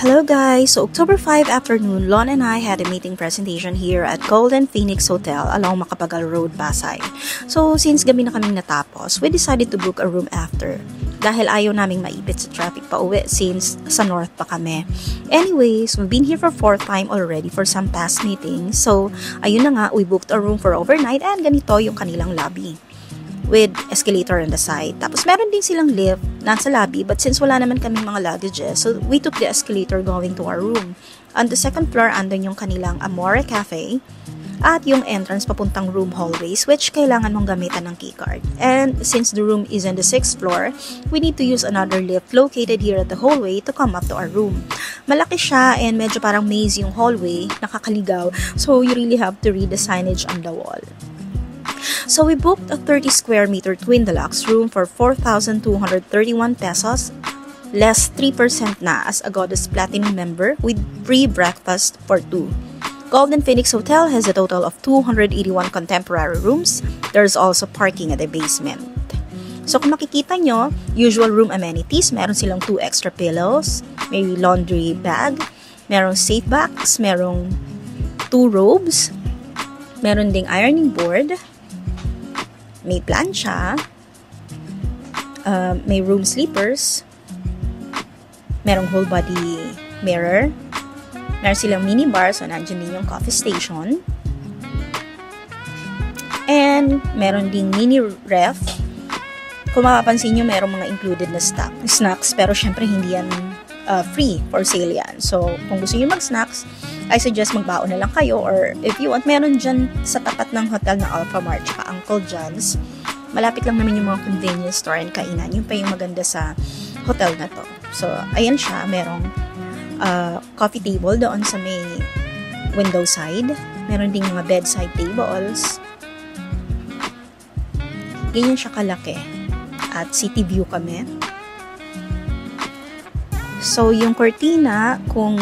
Hello guys! So October 5 afternoon, Lon and I had a meeting presentation here at Golden Phoenix Hotel along Macapagal Road, Pasay. So since gabi na kaming natapos, we decided to book a room after dahil ayaw naming maipit sa traffic pa uwi since sa north pa kami. Anyways, we've been here for 4th time already for some past meetings. So ayun na nga, we booked a room for overnight and ganito yung kanilang lobby with escalator on the side. Tapos meron din silang lift nasa lobby, but since wala naman kami mga luggages, so we took the escalator going to our room. On the second floor, andun yung kanilang Amore Cafe at yung entrance papuntang room hallways, which kailangan mong gamitan ng keycard. And since the room is on the 6th floor, we need to use another lift located here at the hallway to come up to our room. Malaki siya and medyo parang maze yung hallway, nakakaligaw, so you really have to read the signage on the wall. So we booked a 30 square meter twin deluxe room for 4,231 pesos, less 3% na as a Goddess Platinum member with free breakfast for 2. Golden Phoenix Hotel has a total of 281 contemporary rooms. There's also parking at the basement. So kung makikita nyo, usual room amenities, meron silang 2 extra pillows, may laundry bag, merong safe box, merong 2 robes, meron ding ironing board, may plancha, may room sleepers, merong whole body mirror, meron silang mini bar, so nandiyan din yung coffee station, and meron ding mini ref. Kung mapapansin nyo, merong mga included na snacks, pero syempre hindi yan free, for sale yan. So kung gusto nyo mag-snacks, I suggest magbaon na lang kayo, or if you want, meron dyan sa tapat ng hotel na Alphamart tsaka Uncle John's. Malapit lang naman yung mga convenience store and kainan. Yun pa yung maganda sa hotel na to. So, ayan siya. Merong coffee table doon sa may window side. Meron ding mga bedside tables. Ganyan siya kalaki. At city view kami. So, yung cortina, kung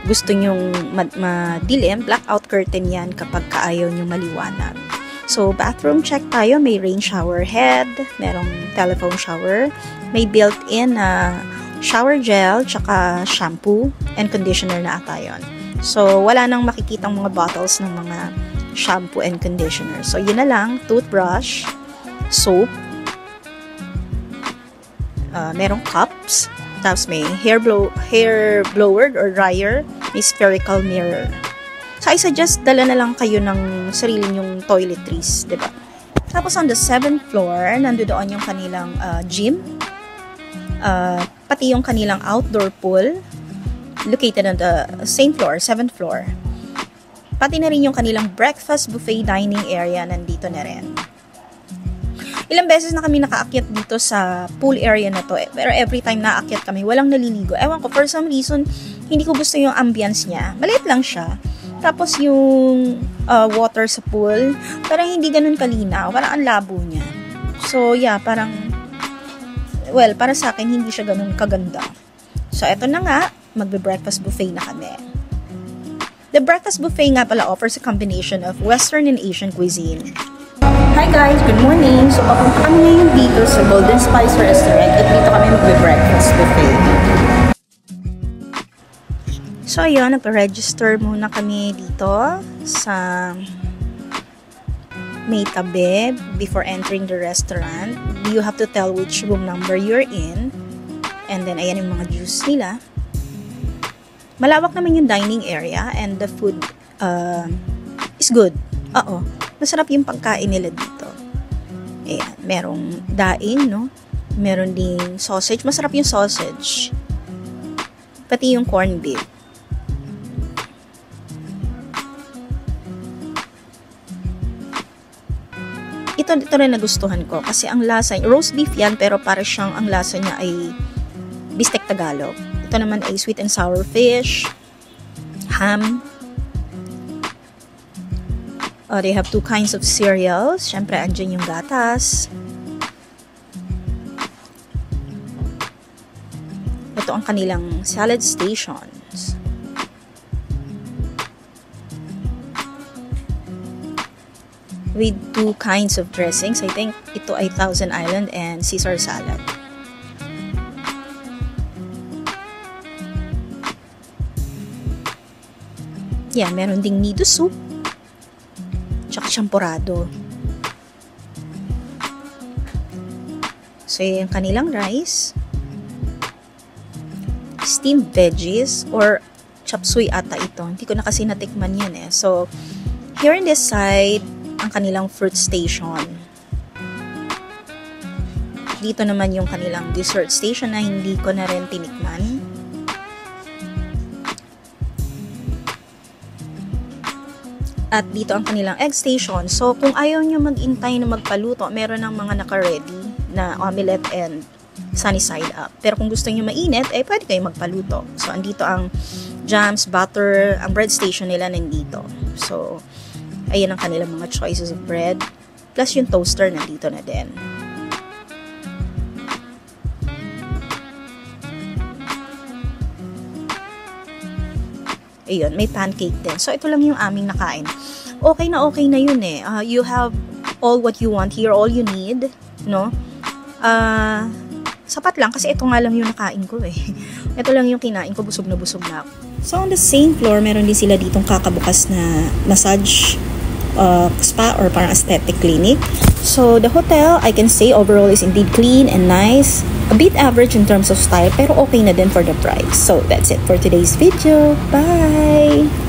gusto nyong madilim, blackout curtain yan kapag kaayaw nyo maliwanag. So, bathroom check tayo. May rain shower head, merong telephone shower, may built-in shower gel, tsaka shampoo and conditioner na ata yun. So, wala nang makikitang mga bottles ng mga shampoo and conditioner. So, yun na lang, toothbrush, soap, merong cups, tapos may hair blower or dryer, may spherical mirror. So, I suggest dala na lang kayo ng sarili nyong toiletries, diba? Tapos on the 7th floor, nandoon yung kanilang gym, pati yung kanilang outdoor pool, located on the same floor, 7th floor. Pati na rin yung kanilang breakfast buffet dining area, nandito na rin. Ilang beses na kami nakaakyat dito sa pool area na to, pero every time nakaakyat kami, walang naliligo. Ewan ko, for some reason, hindi ko gusto yung ambience niya. Maliit lang siya. Tapos yung water sa pool, parang hindi ganun kalinaw. Parang ang labo niya. So, yeah, parang, well, para sa akin, hindi siya ganun kaganda. So, eto na nga, magbe-breakfast buffet na kami. The breakfast buffet nga pala offers a combination of Western and Asian cuisine. Hi guys, good morning! So, papunta kami ngayon dito sa Golden Spice Restaurant at dito kami magbe-breakfast buffet. So, ayun, nagpa-register muna kami dito sa may tabi before entering the restaurant. You have to tell which room number you're in. And then, ayan yung mga juice nila. Malawak naman yung dining area and the food is good. Oo. Masarap yung pagkain nila dito. Ayan, merong daing, no? Meron ding sausage. Masarap yung sausage. Pati yung corned beef. Ito rin nagustuhan ko kasi ang lasa, roast beef yan, pero para siyang ang lasa niya ay bistek Tagalog. Ito naman ay sweet and sour fish, ham. They have 2 kinds of cereals. Siyempre, andyan yung gatas. Ito ang kanilang salad stations. With 2 kinds of dressings. I think ito ay Thousand Island and Caesar salad. Yan, meron ding nido soup. Tsaka champurado. So, yung kanilang rice. Steamed veggies or chop suey ata ito. Hindi ko na kasi natikman yan eh. So, here in this side, ang kanilang fruit station. Dito naman yung kanilang dessert station na hindi ko na rin tinikman. At dito ang kanilang egg station. So, kung ayaw nyo mag-intay na magpaluto, meron ng mga naka-ready na omelette and sunny side up. Pero kung gusto nyo mainit, pwede kayo magpaluto. So, andito ang jams, butter, ang bread station nila nandito. So, ayan ang kanilang mga choices of bread. Plus yung toaster nandito na din. Ayun, may pancake din. So, ito lang yung aming nakain. Okay na yun eh. You have all what you want here, all you need, no? Sapat lang kasi ito nga lang yung nakain ko eh. Ito lang yung kinain ko, busog na ako. So, on the same floor, meron din sila ditong kakabukas na massage spa or parang aesthetic clinic. So, the hotel, I can say overall is indeed clean and nice. A bit average in terms of style, pero okay na din for the price. So, that's it for today's video. Bye!